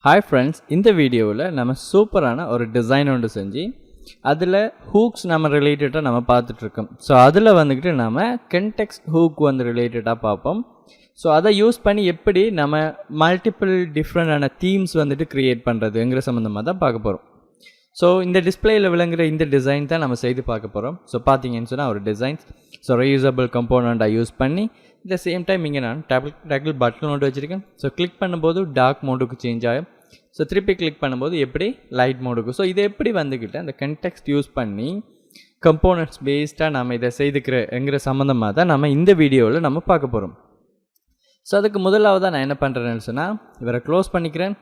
Hi friends, இந்த வீடியோவில் நம்ம சூப்பரான ஒரு டிசைன் ஒன்று செஞ்சு அதில் ஹூக்ஸ் நம்ம ரிலேட்டடாக நம்ம பார்த்துட்ருக்கோம். ஸோ அதில் வந்துக்கிட்டு நம்ம கன்டெக்ஸ்ட் ஹூக் வந்து ரிலேட்டடாக பார்ப்போம். ஸோ அதை யூஸ் பண்ணி எப்படி நம்ம மல்டிபிள் டிஃப்ரெண்டான தீம்ஸ் வந்துட்டு க்ரியேட் பண்ணுறதுங்கிற சம்மந்தமாக தான் பார்க்க போகிறோம். ஸோ இந்த டிஸ்பிளேயில் விளங்குற இந்த டிசைன் தான் நம்ம செய்து பார்க்க போகிறோம். ஸோ பார்த்தீங்கன்னு சொன்னால் ஒரு டிசைன்ஸ் ஸோ ரீயூசபிள் கம்போனண்ட்டாக யூஸ் பண்ணி இந்த சேம் டைம் இங்கே நான் டேக்கிள் பட்டன் மோடு வச்சுருக்கேன். ஸோ கிளிக் பண்ணும்போது டார்க் மோடுக்கு சேஞ்ச் ஆகும். ஸோ திருப்பி கிளிக் பண்ணும்போது எப்படி லைட் மோடுக்கு. ஸோ இதை எப்படி வந்துக்கிட்டு அந்த கன்டெக்ஸ்ட் யூஸ் பண்ணி கம்போனன்ட்ஸ் பேஸ்டாக நம்ம இதை செய்துக்கிறங்கிற சம்மந்தமாக தான் நம்ம இந்த வீடியோவில் நம்ம பார்க்க போகிறோம். ஸோ அதுக்கு முதலாவதாக நான் என்ன பண்ணுறேன்னு சொன்னால் இவரை க்ளோஸ் பண்ணிக்கிறேன்.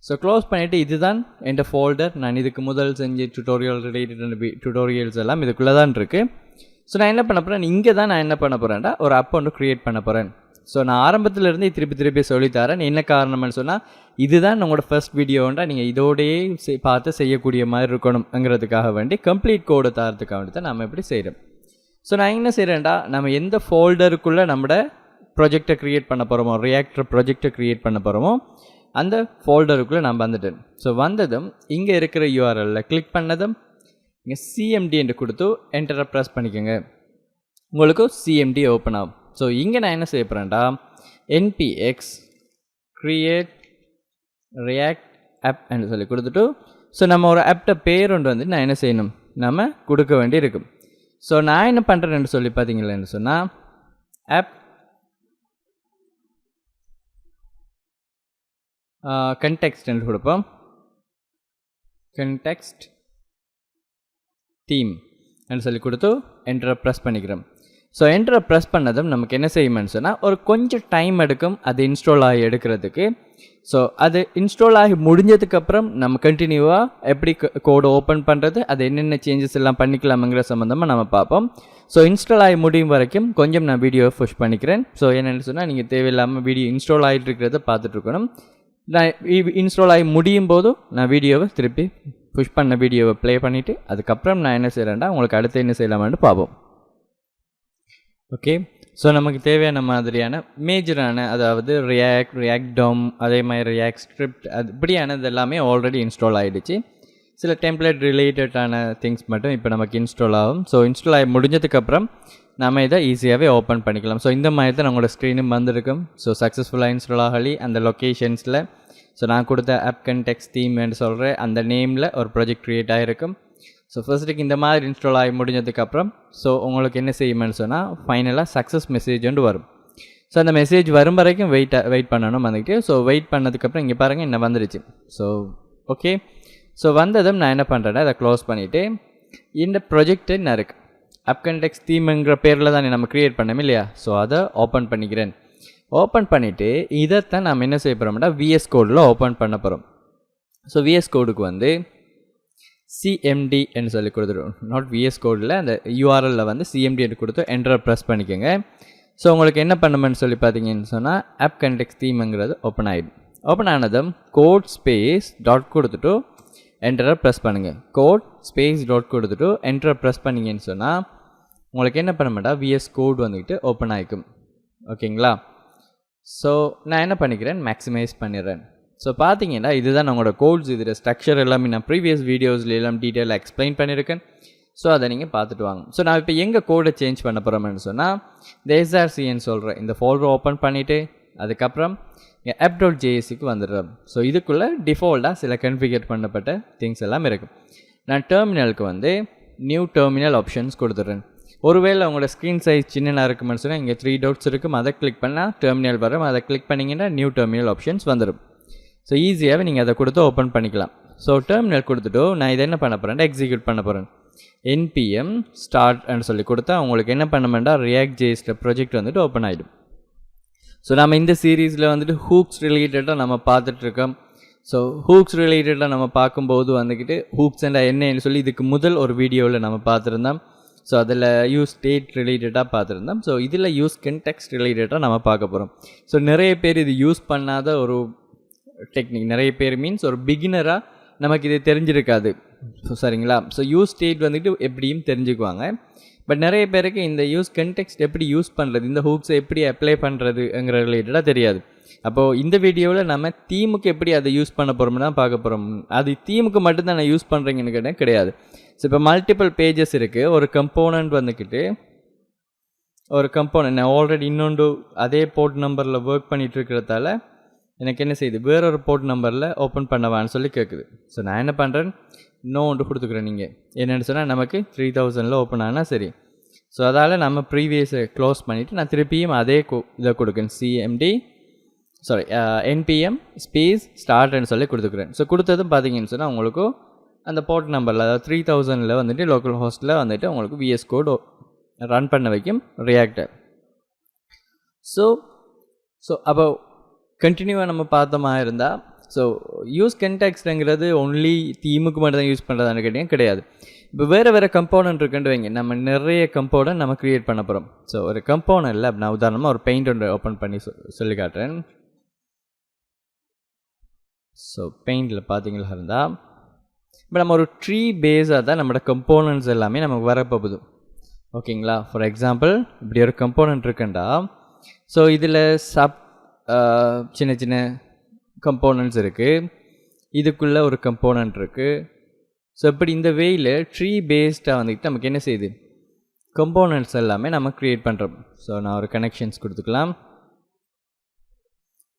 ஸோ க்ளோஸ் பண்ணிவிட்டு இதுதான் என் ஃபோல்டர். நான் இதுக்கு முதல் செஞ்ச டுட்டோரியல் ரிலேட்டட் டுட்டோரியல்ஸ் எல்லாம் இதுக்குள்ளே தான் இருக்குது. ஸோ நான் என்ன பண்ண போகிறேன், இங்கே தான் நான் என்ன பண்ண போகிறேன்டா ஒரு ஆப் ஒன்று க்ரியேட் பண்ண போகிறேன். ஸோ நான் ஆரம்பத்திலேருந்து திருப்பி சொல்லித்தரேன். என்ன காரணம்னு சொன்னால் இதுதான் உங்களோட ஃபர்ஸ்ட் வீடியோண்டா நீங்கள் இதோடையே பார்த்து செய்யக்கூடிய மாதிரி இருக்கணுங்கிறதுக்காக வேண்டி கம்ப்ளீட் கோடு தரத்துக்காக வேண்டி தான் நம்ம எப்படி செய்கிறோம். ஸோ நான் என்ன செய்கிறேன்டா, நம்ம எந்த ஃபோல்டருக்குள்ளே நம்மளோட ப்ராஜெக்டை க்ரியேட் பண்ண போகிறோமோ, ரியாக்டர் ப்ராஜெக்டை க்ரியேட் பண்ண போகிறோமோ அந்த ஃபோல்டருக்குள்ளே நான் வந்துட்டேன். ஸோ வந்ததும் இங்கே இருக்கிற யூஆர்எல்லில் கிளிக் பண்ணதும் இங்கே சிஎம்டி என்று கொடுத்து என்டரை ப்ரெஸ் பண்ணிக்கோங்க. உங்களுக்கு சிஎம்டி ஓப்பன் ஆகும். ஸோ இங்கே நான் என்ன செய்ய போகிறேன்டா, என்பிஎக்ஸ் க்ரியேட் ரியாக்ட் ஆப் என்று சொல்லி கொடுத்துட்டு ஸோ நம்ம ஒரு ஆப்ட பேர் ஒன்று வந்து நான் என்ன செய்யணும், நம்ம கொடுக்க வேண்டி இருக்கும். ஸோ நான் என்ன பண்ணுறேன்னு சொல்லி பார்த்தீங்களேன்னு சொன்னால் ஆப் கன்டெக்ஸ்ட் என்று கொடுப்போம். கன்டெக்ஸ்ட் தீம் என்று சொல்லி கொடுத்து என்டரை ப்ரெஸ் பண்ணிக்கிறோம். ஸோ என்டரை ப்ரெஸ் பண்ணதும் நமக்கு என்ன செய்யுமென்னு சொன்னால் ஒரு கொஞ்சம் டைம் எடுக்கும் அது இன்ஸ்டால் ஆகி எடுக்கிறதுக்கு. ஸோ அது இன்ஸ்டால் ஆகி முடிஞ்சதுக்கப்புறம் நம்ம கண்டினியூவாக எப்படி கோடு ஓப்பன் பண்ணுறது, அது என்னென்ன சேஞ்சஸ் எல்லாம் பண்ணிக்கலாமுங்கிற சம்மந்தமாக நம்ம பார்ப்போம். ஸோ இன்ஸ்டால் ஆகி முடியும் வரைக்கும் கொஞ்சம் நான் வீடியோவை புஷ் பண்ணிக்கிறேன். ஸோ என்னென்னு சொன்னால் நீங்கள் தேவையில்லாமல் வீடியோ இன்ஸ்டால் ஆகிட்டு இருக்கிறத பார்த்துட்ருக்கணும். நான் இன்ஸ்டால் ஆகி முடியும் போதும் நான் வீடியோவை திருப்பி புஷ் பண்ண வீடியோவை ப்ளே பண்ணிவிட்டு அதுக்கப்புறம் நான் என்ன செய்கிறேன்டா உங்களுக்கு அடுத்து என்ன செய்யலாமான்னு பார்ப்போம். ஓகே, ஸோ நமக்கு தேவையான மாதிரியான மேஜரான அதாவது ரியாக்ட் டோம் அதே மாதிரி ரியாக்ட் ஸ்கிரிப்ட் அது இப்படியானது எல்லாமே ஆல்ரெடி இன்ஸ்டால் ஆகிடுச்சு. சில டெம்ப்ளேட் ரிலேட்டடான திங்ஸ் மட்டும் இப்போ நமக்கு இன்ஸ்டால் ஆகும். ஸோ இன்ஸ்டால் ஆகி முடிஞ்சதுக்கப்புறம் நம்ம இதை ஈஸியாகவே ஓப்பன் பண்ணிக்கலாம். ஸோ இந்த மாதிரி தான் நம்மளோட ஸ்க்ரீனும் வந்திருக்கும். ஸோ சக்ஸஸ்ஃபுல்லாக இன்ஸ்டால் ஆகி அந்த லொக்கேஷன்ஸில் ஸோ நான் கொடுத்த ஆப் கன்டெக்ஸ்ட் தீம்னு சொல்கிறேன் அந்த நேமில் ஒரு ப்ராஜெக்ட் க்ரியேட் ஆகிருக்கும். ஸோ ஃபர்ஸ்ட்டுக்கு இந்த மாதிரி இன்ஸ்டால் ஆகி முடிஞ்சதுக்கப்புறம் ஸோ உங்களுக்கு என்ன செய்யுமென்னு சொன்னால் ஃபைனலாக சக்ஸஸ் மெசேஜ் ஒன்று வரும். ஸோ அந்த மெசேஜ் வரும் வரைக்கும் வெயிட் பண்ணணும் வந்துட்டு. ஸோ வெயிட் பண்ணதுக்கப்புறம் இங்கே பாருங்கள் என்ன வந்துடுச்சு. ஸோ ஓகே, ஸோ வந்ததும் நான் என்ன பண்ணுறேன்னா அதை க்ளோஸ் பண்ணிவிட்டு இந்த ப்ராஜெக்ட் என்ன இருக்குது ஆப் கன்டெக்ஸ்ட் தீம்ங்கிற பேரில் தான் நம்ம க்ரியேட் பண்ணோம் இல்லையா. ஸோ அதை ஓப்பன் பண்ணிக்கிறேன். ஓப்பன் பண்ணிவிட்டு இதைத்தான் நம்ம என்ன செய்ய போகிறோம்னா விஎஸ் கோடில் ஓப்பன் பண்ண போகிறோம். ஸோ விஎஸ் கோடுக்கு வந்து சிஎம்டி என்று சொல்லி கொடுத்துருவோம். நாட் விஎஸ் கோடில் அந்த யூஆர்எல்லில் வந்து சிஎம்டி என்று கொடுத்து என்டரை ப்ரெஸ் பண்ணிக்கோங்க. ஸோ உங்களுக்கு என்ன பண்ணுமென்னு சொல்லி பார்த்தீங்கன்னு சொன்னால் ஆப் கன்டெக்ஸ்ட் தீம்ங்கிறது ஓப்பன் ஆகிடும். ஓப்பன் ஆனதும் கோட் ஸ்பேஸ் டாட் கொடுத்துட்டு என்டரை ப்ரெஸ் பண்ணுங்கள். கோட் ஸ்பேஸ் டாட் கொடுத்துட்டு என்டரை ப்ரெஸ் பண்ணிங்கன்னு சொன்னால் உங்களுக்கு என்ன பண்ண மாட்டா விஎஸ் கோட் வந்துக்கிட்டு ஓப்பன் ஆகிக்கும். ஓகேங்களா. ஸோ நான் என்ன பண்ணிக்கிறேன், மேக்ஸிமைஸ் பண்ணிடுறேன். ஸோ பார்த்தீங்கன்னா இதுதான் நம்மளோட கோட்ஸ். இதில் ஸ்ட்ரக்சர் எல்லாமே நான் ப்ரீவியஸ் வீடியோஸில் எல்லாம் டீட்டெயிலாக எக்ஸ்பிளைன் பண்ணியிருக்கேன். ஸோ அதை நீங்கள் பார்த்துட்டு வாங்க. ஸோ நான் இப்போ எங்கள் கோடை சேஞ்ச் பண்ண போகிறோம்னு சொன்னால் இந்த எஸ்ஆர்சின்னு சொல்கிறேன் இந்த ஃபோல்டர் ஓப்பன் பண்ணிவிட்டு அதுக்கப்புறம் இங்கே app.jsக்கு வந்துடுறோம். ஸோ இதுக்குள்ளே டிஃபால்ட்டாக சில கன்ஃபிகர் பண்ணப்பட்ட திங்ஸ் எல்லாம் இருக்குது. நான் டெர்மினலுக்கு வந்து நியூ டெர்மினல் ஆப்ஷன்ஸ் கொடுத்துட்றேன். ஒருவேளை உங்களோட ஸ்க்ரீன் சைஸ் சின்னதாக இருக்குமென்னு சொன்னால் இங்கே 3 dots இருக்கும். அதை கிளிக் பண்ணால் டெர்மினல் வரும். அதை கிளிக் பண்ணிங்கன்னா நியூ டெர்மினல் ஆப்ஷன்ஸ் வந்துடும். ஸோ ஈஸியாகவே நீங்கள் அதை கொடுத்து ஓப்பன் பண்ணிக்கலாம். ஸோ டெர்மினல் கொடுத்துட்டு நான் இதை என்ன பண்ண போகிறேன், எக்ஸிக்யூட் பண்ண போகிறேன். npm ஸ்டார்ட்னு சொல்லி கொடுத்தா உங்களுக்கு என்ன பண்ண ரியாக்ட் ஜேஸில் ப்ராஜெக்ட் வந்துட்டு ஓப்பன் ஆகிடும். ஸோ நம்ம இந்த சீரீஸில் வந்துட்டு ஹூக்ஸ் ரிலேட்டடாக நம்ம பார்த்துட்ருக்கோம். ஸோ ஹூக்ஸ் ரிலேட்டடாக நம்ம பார்க்கும்போது வந்துக்கிட்டு ஹூக்ஸ் அண்ட் என்னன்னு சொல்லி இதுக்கு முதல் ஒரு வீடியோவில் நம்ம பார்த்துருந்தோம். ஸோ அதில் யூஸ் ஸ்டேட் ரிலேட்டடாக பார்த்துருந்தோம். ஸோ இதில் யூஸ் கன்டெக்ஸ்ட் ரிலேட்டடாக நம்ம பார்க்க போகிறோம். ஸோ நிறைய பேர் இது யூஸ் பண்ணாத ஒரு டெக்னிக், நிறைய பேர் மீன்ஸ் ஒரு பிகினராக நமக்கு இது தெரிஞ்சிருக்காது. ஸோ சரிங்களா. ஸோ யூஸ் ஸ்டேட் வந்துட்டு எப்படியும் தெரிஞ்சுக்குவாங்க. பட் நிறைய பேருக்கு இந்த யூஸ் கண்டெக்ஸ்ட் எப்படி யூஸ் பண்ணுறது, இந்த ஹூக்ஸை எப்படி அப்ளை பண்ணுறதுங்கிற ரிலேட்டடாக தெரியாது. அப்போது இந்த வீடியோவில் நம்ம தீமுக்கு எப்படி அதை யூஸ் பண்ண போகிறோம்னு தான் பார்க்க போகிறோம். அது தீமுக்கு மட்டும்தான் நான் யூஸ் பண்ணுறீங்கன்னு கேட்டால் கிடையாது. ஸோ இப்போ மல்டிபிள் பேஜஸ் இருக்குது. ஒரு கம்போனண்ட் வந்துக்கிட்டு ஒரு கம்போனண்ட் நான் ஆல்ரெடி இன்னொன்று அதே போர்ட் நம்பரில் ஒர்க் பண்ணிகிட்டு இருக்கிறதால எனக்கு என்ன செய்யுது, வேறொரு போர்ட் நம்பரில் ஓப்பன் பண்ணவான்னு சொல்லி கேட்குது. ஸோ நான் என்ன பண்ணுறேன், ஒன்று கொடுத்துக்குறேன். நீங்கள் என்னென்னு சொன்னால் நமக்கு 3000 ஓப்பன் ஆனால் சரி. ஸோ அதால் நம்ம ப்ரீவியஸை க்ளோஸ் பண்ணிவிட்டு நான் திருப்பியும் அதே இதை கொடுக்குறேன், npm ஸ்பேஸ் ஸ்டார்ட்னு சொல்லி கொடுத்துக்குறேன். ஸோ கொடுத்ததும் பார்த்தீங்கன்னு சொன்னால் உங்களுக்கு அந்த போர்ட் நம்பரில், அதாவது 3000 வந்துட்டு லோக்கல் ஹோஸ்ட்டில் வந்துட்டு உங்களுக்கு VS கோட் ரன் பண்ண வைக்கும் ரியாக்டர். ஸோ அப்போ கண்டினியூவாக நம்ம பார்த்தோமா இருந்தால், ஸோ யூஸ் கண்டெக்ஸ்ட்ங்கிறது ஒன்லி தீமுக்கு மட்டும் தான் யூஸ் பண்ணுறதான்னு கேட்டிங்க கிடையாது. இப்போ வேறு கம்போனன்ட் இருக்குன்னு வைங்க, நம்ம நிறைய கம்போனன்ட் நம்ம க்ரியேட் பண்ண போகிறோம். ஸோ ஒரு கம்போனன்ட்டில் நான் உதாரணமாக ஒரு பெயிண்ட் ஒன்று ஓப்பன் பண்ணி சொல்லி காட்டுறேன். ஸோ பெயிண்டில் பார்த்தீங்களா இருந்தால் இப்போ நம்ம ஒரு ட்ரீ பேஸாக தான் நம்மளோட கம்போனன்ட்ஸ் எல்லாமே நமக்கு வரப்போகுது. ஓகேங்களா? ஃபார் எக்ஸாம்பிள் இப்படி ஒரு கம்போனன்ட் இருக்குண்டா, ஸோ இதில் சின்ன சின்ன கம்போனன்ட்ஸ் இருக்குது, இதுக்குள்ளே ஒரு கம்போனன்ட் இருக்குது. ஸோ இப்படி இந்த வேயில் ட்ரீ பேஸ்டாக வந்துட்டு நமக்கு என்ன செய்யுது, கம்போனன்ட்ஸ் எல்லாமே நம்ம க்ரியேட் பண்ணுறோம். ஸோ நான் ஒரு கனெக்ஷன்ஸ் கொடுத்துக்கலாம்.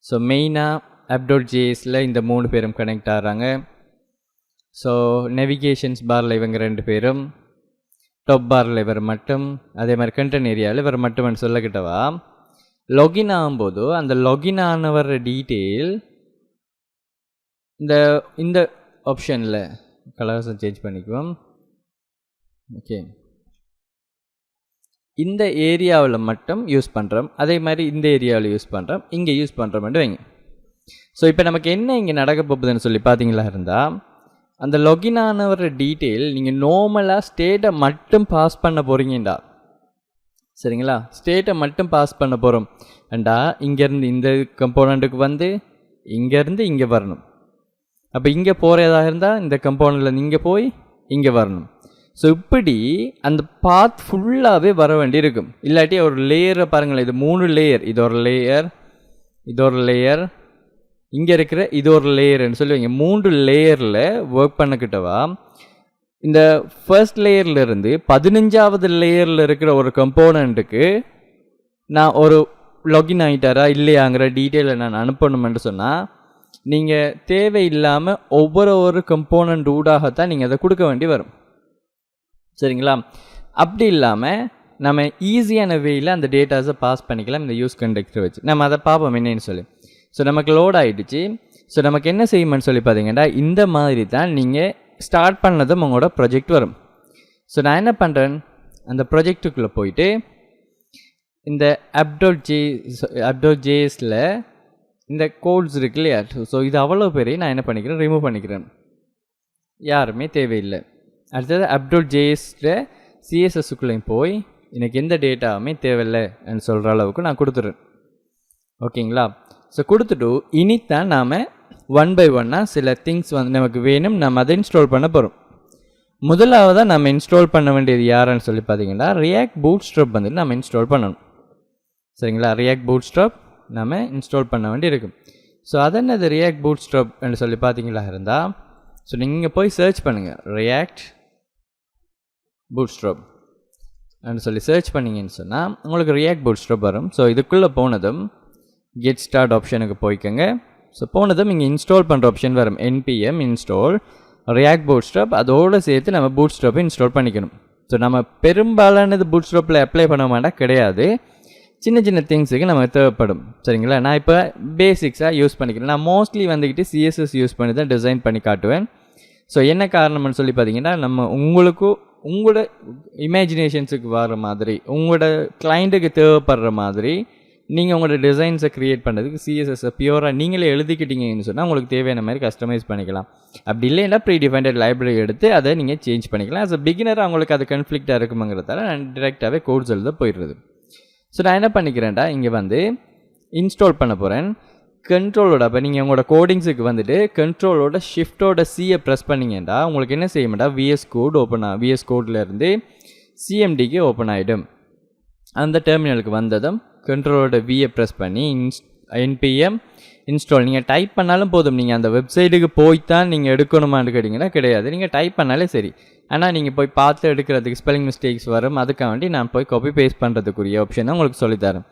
ஸோ மெயினாக app.jsல இந்த 3 பேரும் கனெக்ட் ஆகிறாங்க. ஸோ நேவிகேஷன்ஸ் பாரில் இவங்க 2 பேரும், டாப் பாரில் இவர் மட்டும், அதே மாதிரி கண்டென்ட் ஏரியாவில் இவர் மட்டும்னு சொல்லக்கிட்டவா. லாகின் ஆகும்போது அந்த லாகின் ஆனவர டீட்டெயில் இந்த ஆப்ஷனில் கலர்ஸை சேஞ்ச் பண்ணிக்குவோம். ஓகே, இந்த ஏரியாவில் மட்டும் யூஸ் பண்ணுறோம், அதே மாதிரி இந்த ஏரியாவில் யூஸ் பண்ணுறோம், இங்கே யூஸ் பண்ணுறோம்னு வைங்க. ஸோ இப்போ நமக்கு என்ன இங்கே நடக்க போகுதுன்னு சொல்லி பார்த்தீங்களா இருந்தால், அந்த லாகின் ஆனவர டீட்டெயில் நீங்கள் நார்மலாக ஸ்டேட்டை மட்டும் பாஸ் பண்ண போகிறீங்கண்டா, சரிங்களா? ஸ்டேட்டை மட்டும் பாஸ் பண்ண போகிறோம் அண்டா, இங்கேருந்து இந்த கம்போனண்ட்டுக்கு வந்து இங்கேருந்து இங்கே வரணும். அப்போ இங்கே போகிறதா இருந்தால் இந்த கம்போனண்ட்டில் இங்கே போய் இங்கே வரணும். ஸோ இப்படி அந்த பாத் ஃபுல்லாகவே வர வேண்டி இருக்கும். இல்லாட்டி ஒரு லேயரை பாருங்களேன், இது 3 லேயர், இது ஒரு லேயர், இது ஒரு லேயர், இங்கே இருக்கிற இது ஒரு லேயர்னு சொல்லுவீங்க. 3 லேயரில் ஒர்க் பண்ணிக்கிட்டவா இந்த ஃபர்ஸ்ட் லேயர்லேருந்து 15வது லேயரில் இருக்கிற ஒரு கம்போனண்ட்டுக்கு நான் ஒரு லாகின் ஆகிட்டாரா இல்லையாங்கிற டீட்டெயிலை நான் அனுப்பணுமென்று சொன்னால், நீங்கள் தேவையில்லாமல் ஒவ்வொரு கம்போனண்ட் ஊடாகத்தான் நீங்கள் அதை கொடுக்க வேண்டி வரும், சரிங்களா? அப்படி இல்லாமல் நம்ம ஈஸியான வேயில் அந்த டேட்டாஸை பாஸ் பண்ணிக்கலாம் இந்த யூஸ் கண்டெக்டரை வச்சு. நம்ம அதை பார்ப்போம் என்னன்னு சொல்லி. ஸோ நமக்கு லோட் ஆகிடுச்சு. ஸோ நமக்கு என்ன செய்யணும்னு சொல்லி பார்த்தீங்கன்னா, இந்த மாதிரி தான் நீங்கள் ஸ்டார்ட் பண்ணதும் உங்களோட ப்ராஜெக்ட் வரும். ஸோ நான் என்ன பண்ணுறேன், அந்த ப்ராஜெக்டுக்குள்ளே போயிட்டு இந்த app.jsல இந்த கோட்ஸ் இருக்கு இல்லையா, ஸோ இது அவ்வளோ பேரையும் நான் என்ன பண்ணிக்கிறேன், ரிமூவ் பண்ணிக்கிறேன், யாருமே தேவையில்லை. அடுத்தது app.jsல CSSக்குள்ளேயும் போய் எனக்கு எந்த டேட்டாவுமே தேவையில்லைன்னு சொல்கிற அளவுக்கு நான் கொடுத்துட்றேன். ஓகேங்களா? ஸோ கொடுத்துட்டு இனித்தான் நாம் 1 by 1 சில திங்ஸ் வந்து நமக்கு வேணும், நம்ம அதை இன்ஸ்டால் பண்ண போகிறோம். முதலாவதாக நம்ம இன்ஸ்டால் பண்ண வேண்டியது யாருன்னு சொல்லி பார்த்தீங்கன்னா, React Bootstrap வந்துட்டு நம்ம இன்ஸ்டால் பண்ணணும், சரிங்களா? React Bootstrap நம்ம இன்ஸ்டால் பண்ண வேண்டி இருக்கும். ஸோ அதென்னது React Bootstrapன்னு சொல்லி பார்த்தீங்களா இருந்தால், ஸோ நீங்கள் போய் சர்ச் பண்ணுங்கள் React Bootstrap சொல்லி சர்ச் பண்ணிங்கன்னு சொன்னால் உங்களுக்கு React Bootstrap வரும். ஸோ இதுக்குள்ளே போனதும் கெட் ஸ்டார்ட் ஆப்ஷனுக்கு போய்க்கோங்க. ஸோ போனதும் இங்கே இன்ஸ்டால் பண்ணுற ஆப்ஷன் வரும், npm install React Bootstrap. அதோடு சேர்த்து நம்ம Bootstrap இன்ஸ்டால் பண்ணிக்கணும். ஸோ நம்ம பெரும்பாலானது Bootstrapல அப்ளை பண்ண மாட்டா கிடையாது, சின்ன சின்ன திங்ஸுக்கு நமக்கு தேவைப்படும், சரிங்களா? நான் இப்போ பேசிக்ஸாக யூஸ் பண்ணிக்கிறேன். நான் மோஸ்ட்லி வந்துக்கிட்டு CSS யூஸ் பண்ணி தான் டிசைன் பண்ணி காட்டுவேன். ஸோ என்ன காரணம்னு சொல்லி பார்த்தீங்கன்னா, நம்ம உங்களோட இமேஜினேஷன்ஸுக்கு வர மாதிரி, உங்களோட கிளைண்ட்டுக்கு தேவைப்படுற மாதிரி நீங்கள் உங்களோட டிசைன்ஸை க்ரியேட் பண்ணுறதுக்கு CSS பியூராக நீங்களே எழுதிக்கிட்டீங்கன்னு சொன்னால் உங்களுக்கு தேவையான மாதிரி கஸ்டமைஸ் பண்ணிக்கலாம். அப்படி இல்லைன்னா ப்ரீ டிஃபைன்ட் லைப்ரரி எடுத்து அதை நீங்கள் சேஞ்ச் பண்ணிக்கலாம். ஆஸ் அ பிகினர் அவங்களுக்கு அது கன்ஃப்ளிக்டாக இருக்குங்கிறதால நான் டிரெக்டாகவே கோட்ஸ் எழுத போயிடுறது. ஸோ நான் என்ன பண்ணிக்கிறேன்டா, இங்கே வந்து இன்ஸ்டால் பண்ண போகிறேன். கண்ட்ரோலோட அப்போ நீங்கள் உங்களோட கோடிங்ஸுக்கு வந்துட்டு கண்ட்ரோலோட ஷிஃப்டோட சியை ப்ரெஸ் பண்ணிங்கண்டா உங்களுக்கு என்ன செய்யும்டா, VS கோட் ஓப்பன் VS கோட்லேருந்து சிஎம்டிக்கு ஓப்பன் ஆகிடும். அந்த டெர்மினலுக்கு வந்ததும் கண்ட்ரோலோட வியை ப்ரெஸ் பண்ணி npm இன்ஸ்டால் நீங்கள் டைப் பண்ணாலும் போதும். நீங்கள் அந்த வெப்சைட்டுக்கு போய்த்தான் நீங்கள் எடுக்கணுமான்னு கேட்டிங்கன்னா கிடையாது, நீங்கள் டைப் பண்ணாலே சரி. ஆனால் நீங்கள் போய் பார்த்து எடுக்கிறதுக்கு ஸ்பெல்லிங் மிஸ்டேக்ஸ் வரும், அதுக்காக வேண்டி நான் போய் காப்பி பேஸ்ட் பண்ணுறதுக்குரிய ஆப்ஷனை உங்களுக்கு சொல்லித்தரேன்.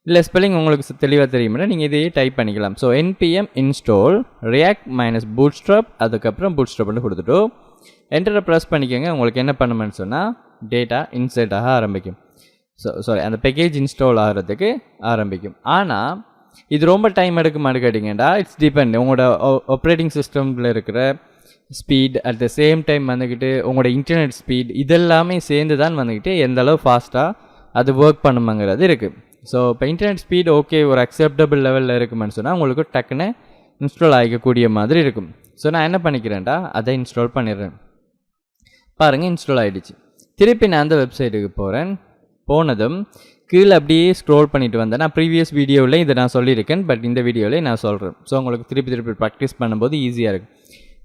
இல்லை ஸ்பெல்லிங் உங்களுக்கு தெளிவாக தெரியும்னா நீங்கள் இதையே டைப் பண்ணிக்கலாம். So npm install react -bootstrap அதுக்கப்புறம் bootstrapன்னு கொடுத்துட்டு என்டரை ப்ரெஸ் பண்ணிக்கோங்க. உங்களுக்கு என்ன பண்ணுமென்னு சொன்னால் டேட்டா இன்சர்ட் ஆக ஆரம்பிக்கும். சாரி அந்த பேக்கேஜ் இன்ஸ்டால் ஆகிறதுக்கு ஆரம்பிக்கும். ஆனால் இது ரொம்ப டைம் எடுக்குமான்னு கேட்டிங்கன்னா இட்ஸ் டிபெண்ட் உங்களோட ஆப்ரேட்டிங் சிஸ்டமில் இருக்கிற speed, at the same time வந்துக்கிட்டு உங்களோட இன்டர்நெட் ஸ்பீட், இதெல்லாமே சேர்ந்து தான் வந்துக்கிட்டு எந்த அளவு ஃபாஸ்ட்டாக அது ஒர்க் பண்ணுமாங்கிறது இருக்குது. ஸோ இப்போ இன்டர்நெட் ஸ்பீட் ஓகே ஒரு அக்செப்டபிள் லெவலில் இருக்குமென்னு சொன்னால் உங்களுக்கு டக்குன்னு இன்ஸ்டால் ஆகிக்கக்கூடிய மாதிரி இருக்கும். ஸோ நான் என்ன பண்ணிக்கிறேன்டா அதை இன்ஸ்டால் பண்ணிடுறேன். பாருங்கள் இன்ஸ்டால் ஆகிடுச்சு. திருப்பி நான் அந்த வெப்சைட்டுக்கு போகிறேன். போனதும் கீழே அப்படியே ஸ்க்ரோல் பண்ணிட்டு வந்தேன். நான் ப்ரீவியஸ் வீடியோவில் இதை நான் சொல்லியிருக்கேன், பட் இந்த வீடியோவில் நான் சொல்கிறேன். ஸோ உங்களுக்கு திருப்பி ப்ராக்டிஸ் பண்ணும்போது ஈஸியாக இருக்குது.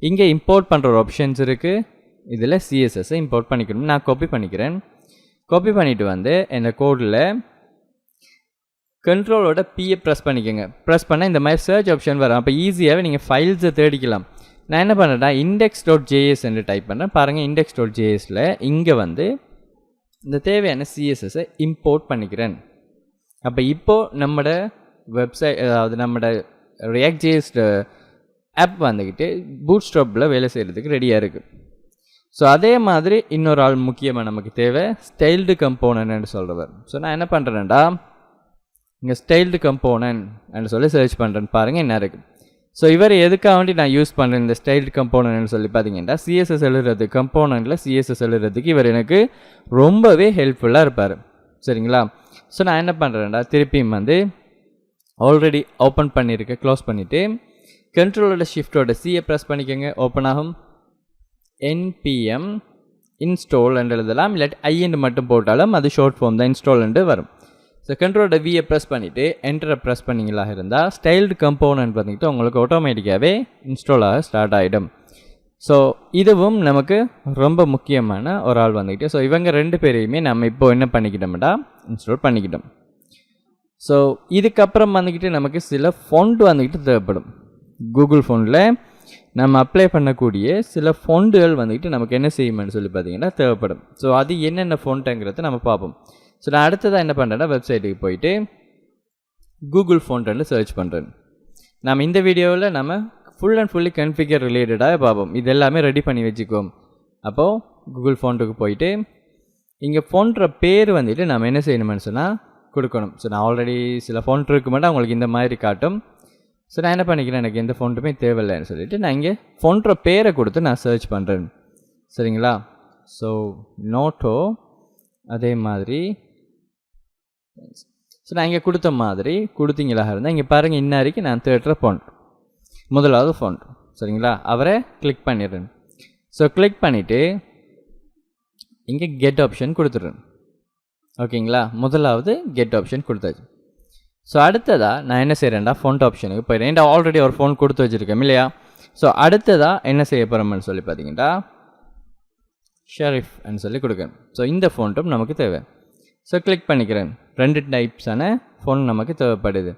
இங்கே இம்போர்ட் பண்ணுற ஒரு ஆப்ஷன்ஸ் இருக்குது. இதில் சிஎஸ்எஸ்ஸை இம்போர்ட் பண்ணிக்கணும். நான் காப்பி பண்ணிக்கிறேன். காப்பி பண்ணிவிட்டு வந்து இந்த கோடில் கண்ட்ரோலோட பியை ப்ரெஸ் பண்ணிக்கோங்க. ப்ரெஸ் பண்ணால் இந்த மாதிரி சர்ச் ஆப்ஷன் வரும். அப்போ ஈஸியாகவே நீங்கள் ஃபைல்ஸை தேடிக்கலாம். நான் என்ன பண்ணுறேன்னா index.js என்று டைப் பண்ணுறேன். பாருங்கள் index.jsல இங்கே வந்து இந்த தேவையான சிஎஸ்எஸ்ஸை இம்போர்ட் பண்ணிக்கிறேன். அப்போ இப்போது நம்மளோட வெப்சைட், அதாவது நம்மளோட React.js ஆப் வந்துக்கிட்டு பூட்ஸ்ட்ராப்பில் வேலை செய்கிறதுக்கு ரெடியாக இருக்குது. ஸோ அதே மாதிரி இன்னொரு ஆள் முக்கியமாக நமக்கு தேவை ஸ்டைல்டு கம்போனன்ட்னு சொல்கிறவர். ஸோ நான் என்ன பண்ணுறேன்டா இங்கே ஸ்டைல்டு கம்போனன்ட்னு சொல்லி சர்ச் பண்ணுறேன்னு பாருங்கள் என்ன இருக்குது. ஸோ இவர் எதுக்காக வேண்டி நான் யூஸ் பண்ணுறேன் இந்த ஸ்டைல்டு கம்போனன்ட்னு சொல்லி பார்த்தீங்கன்னா சிஎஸ்எஸ் எழுதுறது கம்போனண்ட்டில் சிஎஸ்எஸ் எழுதுறதுக்கு இவர் எனக்கு ரொம்பவே ஹெல்ப்ஃபுல்லாக இருப்பார். சரிங்களா? ஸோ நான் என்ன பண்ணுறேன்டா திருப்பியும் வந்து ஆல்ரெடி ஓப்பன் பண்ணியிருக்கேன், க்ளோஸ் பண்ணிவிட்டு கண்ட்ரோலோட ஷிஃப்டோட சியை ப்ரெஸ் பண்ணிக்கோங்க. ஓப்பன் ஆகும். npm இன்ஸ்டால் என்று எழுதலாம், இல்லாட்டி ஐஎன்னு மட்டும் போட்டாலும் அது ஷார்ட் ஃபார்ம் தான் இன்ஸ்டால் என்று வரும். ஸோ கண்ட்ரோலோட வியை ப்ரெஸ் பண்ணிவிட்டு என்டரை ப்ரெஸ் பண்ணிங்களா இருந்தால் ஸ்டைல்டு கம்போனன்ட் பண்ணிக்கிட்டு உங்களுக்கு ஆட்டோமேட்டிக்காகவே இன்ஸ்டால் ஆக ஸ்டார்ட் ஆகிடும். ஸோ இதுவும் நமக்கு ரொம்ப முக்கியமான ஒரு ஆள் வந்துக்கிட்டு. ஸோ இவங்க ரெண்டு பேரையுமே நம்ம இப்போ என்ன பண்ணிக்கிட்டோம்டா இன்ஸ்டால் பண்ணிக்கிட்டோம். ஸோ இதுக்கப்புறம் வந்துக்கிட்டு நமக்கு சில ஃபொண்ட் வந்துக்கிட்டு தேவைப்படும். கூகுள் ஃபோனில் நம்ம அப்ளை பண்ணக்கூடிய சில ஃபொண்டுகள் வந்துக்கிட்டு நமக்கு என்ன செய்யுமென்னு சொல்லி பார்த்தீங்கன்னா தேவைப்படும். ஸோ அது என்னென்ன ஃபொண்ட்டுங்கிறத நம்ம பார்ப்போம். ஸோ நான் அடுத்ததாக என்ன பண்ணுறேன்னா வெப்சைட்டுக்கு போயிட்டு கூகுள் ஃபோன்ட்டு சர்ச் பண்ணுறேன். நம்ம இந்த வீடியோவில் நம்ம ஃபுல் அண்ட் ஃபுல்லி கன்ஃபிகர் ரிலேட்டடாக பார்ப்போம். இது எல்லாமே ரெடி பண்ணி வச்சுக்கோம். அப்போது கூகுள் ஃபோன்ட்டுக்கு போயிட்டு இங்கே ஃபோன்ற பேர் வந்துட்டு நம்ம என்ன செய்யணும்னு சொன்னால் கொடுக்கணும். ஸோ நான் ஆல்ரெடி சில ஃபோன் இருக்கு மட்டும் அவங்களுக்கு இந்த மாதிரி காட்டும். ஸோ நான் என்ன பண்ணிக்கிறேன், எனக்கு எந்த ஃபோன்ட்டுமே தேவையில்லைன்னு சொல்லிவிட்டு நான் இங்கே ஃபோன்ற பேரை கொடுத்து நான் சர்ச் பண்ணுறேன். சரிங்களா? ஸோ நோட்டோ அதே மாதிரி ஸோ நான் இங்கே கொடுத்த மாதிரி கொடுத்தீங்களாக இருந்தால் இங்கே பாருங்கள் இன்னாரிக்கு நான் தேடுற ஃபோன்ட் முதலாவது ஃபோன்ட். சரிங்களா? அவரை கிளிக் பண்ணிடுறேன். ஸோ கிளிக் பண்ணிவிட்டு இங்கே கெட் ஆப்ஷன் கொடுத்துட்றேன். ஓகேங்களா? முதலாவது கெட் ஆப்ஷன் கொடுத்தாச்சு. ஸோ அடுத்ததாக நான் என்ன செய்கிறேன்டா ஃபோன்ட் ஆப்ஷனுக்கு போயிடுறேன். ஏன்டா ஆல்ரெடி ஒரு ஃபோன் கொடுத்து வச்சுருக்கேன் இல்லையா? ஸோ அடுத்ததாக என்ன செய்ய போகிறோம்னு சொல்லி பார்த்தீங்கன்னா ஷெரீஃப்னு சொல்லி கொடுக்குறேன். ஸோ இந்த ஃபோன்ட்டும் நமக்கு தேவை. ஸோ கிளிக் பண்ணிக்கிறேன். 2 டைப்ஸான ஃபோன் நமக்கு தேவைப்படுது.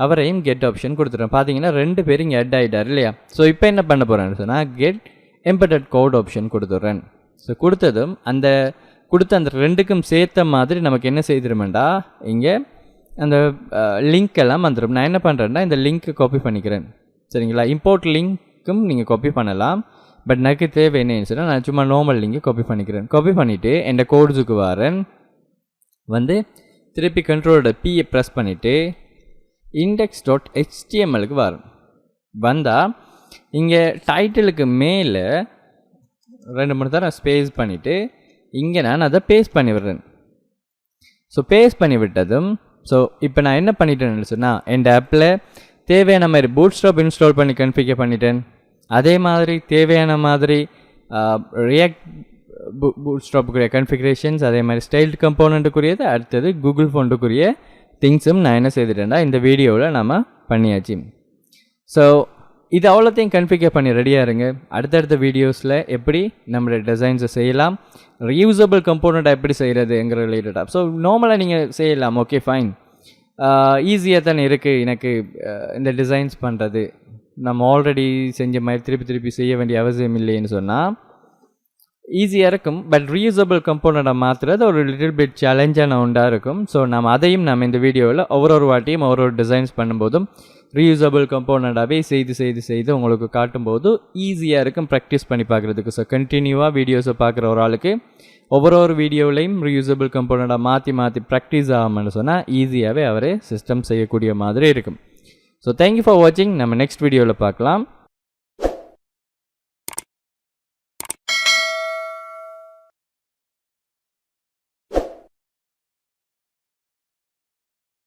அவரையும் கெட் ஆப்ஷன் கொடுத்துட்றேன். பார்த்தீங்கன்னா 2 பேரும் இங்கே ஆட் ஆகிட்டார் இல்லையா? ஸோ இப்போ என்ன பண்ண போகிறேன்னு சொன்னால் கெட் எம்பெடட் கோட் ஆப்ஷன் கொடுத்துட்றேன். ஸோ கொடுத்ததும் அந்த கொடுத்த அந்த 2க்கும் சேர்த்த மாதிரி நமக்கு என்ன செய்திருமேண்டா இங்கே அந்த லிங்க் எல்லாம் வந்துடும். நான் என்ன பண்ணுறேன்னா இந்த லிங்க்கு காப்பி பண்ணிக்கிறேன். சரிங்களா? இம்போர்ட் லிங்க்கும் நீங்கள் காப்பி பண்ணலாம். பட் எனக்கு தேவை என்னன்னு சொன்னால் நான் சும்மா நார்மல் லிங்கை காப்பி பண்ணிக்கிறேன். காப்பி பண்ணிவிட்டு என் கோட்ஸுக்கு வரேன். வந்து திருப்பி கண்ட்ரோலோட பியை ப்ரெஸ் பண்ணிவிட்டு index.htmlக்கு வரேன். வந்தால் இங்கே டைட்டிலுக்கு மேலே 2-3 தடவை ஸ்பேஸ் பண்ணிவிட்டு இங்கே நான் அதை பேஸ்ட் பண்ணி விடுறேன். ஸோ பேஸ்ட் பண்ணி விட்டதும் ஸோ இப்போ நான் என்ன பண்ணிட்டேன்னு சொன்னால் என் ஆப்பில் தேவையான மாதிரி பூட்ஸ்ட்ராப் இன்ஸ்டால் பண்ணி கன்ஃபிகர் பண்ணிட்டேன். அதே மாதிரி தேவையான மாதிரி ரியாக்ட் பூட்ஸ்ட்ராப்புக்குரிய கன்ஃபிகரேஷன்ஸ், அதே மாதிரி ஸ்டைல்டு கம்போனண்ட்டுக்குரியது, அடுத்தது கூகுள் ஃபோன்ட்டுக்குரிய திங்ஸும் நான் என்ன செய்துட்டேன்னா இந்த வீடியோவில் நம்ம பண்ணியாச்சு. ஸோ இது அவ்வளோத்தையும் கன்ஃபிகர் பண்ணி ரெடியாக இருங்க. அடுத்தடுத்த வீடியோஸில் எப்படி நம்மளுடைய டிசைன்ஸை செய்யலாம், ரீயூசபிள் கம்போனண்ட்டாக எப்படி செய்கிறதுங்கிற ரிலேட்டடாக. ஸோ நார்மலாக நீங்கள் செய்யலாம், ஓகே ஃபைன், ஈஸியாக தானே இருக்குது எனக்கு இந்த டிசைன்ஸ் பண்ணுறது, நம்ம ஆல்ரெடி செஞ்ச மாதிரி திருப்பி செய்ய வேண்டிய அவசியம் இல்லைன்னு சொன்னால் ஈஸியாக இருக்கும். பட் ரீயூசபிள் கம்போனண்ட்டை மாற்றுறது ஒரு லிட்டில் பிட் சேலஞ்சான ஒன்றாக இருக்கும். ஸோ நம்ம அதையும் நம்ம இந்த வீடியோவில் ஒவ்வொரு வாட்டியும் ஒவ்வொரு டிசைன்ஸ் பண்ணும்போதும் ரீயூசபிள் கம்போனண்ட்டாகவே செய்து உங்களுக்கு காட்டும்போது ஈஸியாக இருக்கும் ப்ராக்டிஸ் பண்ணி பார்க்குறதுக்கு. ஸோ கண்டினியூவாக வீடியோஸை பார்க்குற ஒரு ஆளுக்கு ஒவ்வொரு வீடியோவிலையும் ரீயூசபிள் கம்போனண்ட்டாக மாற்றி ப்ராக்டிஸ் ஆகாமன்னு சொன்னால் ஈஸியாகவே அவரே சிஸ்டம் செய்யக்கூடிய மாதிரி இருக்கும். ஸோ தேங்க்யூ ஃபார் வாட்சிங். நம்ம நெக்ஸ்ட் வீடியோவில் பார்க்கலாம்.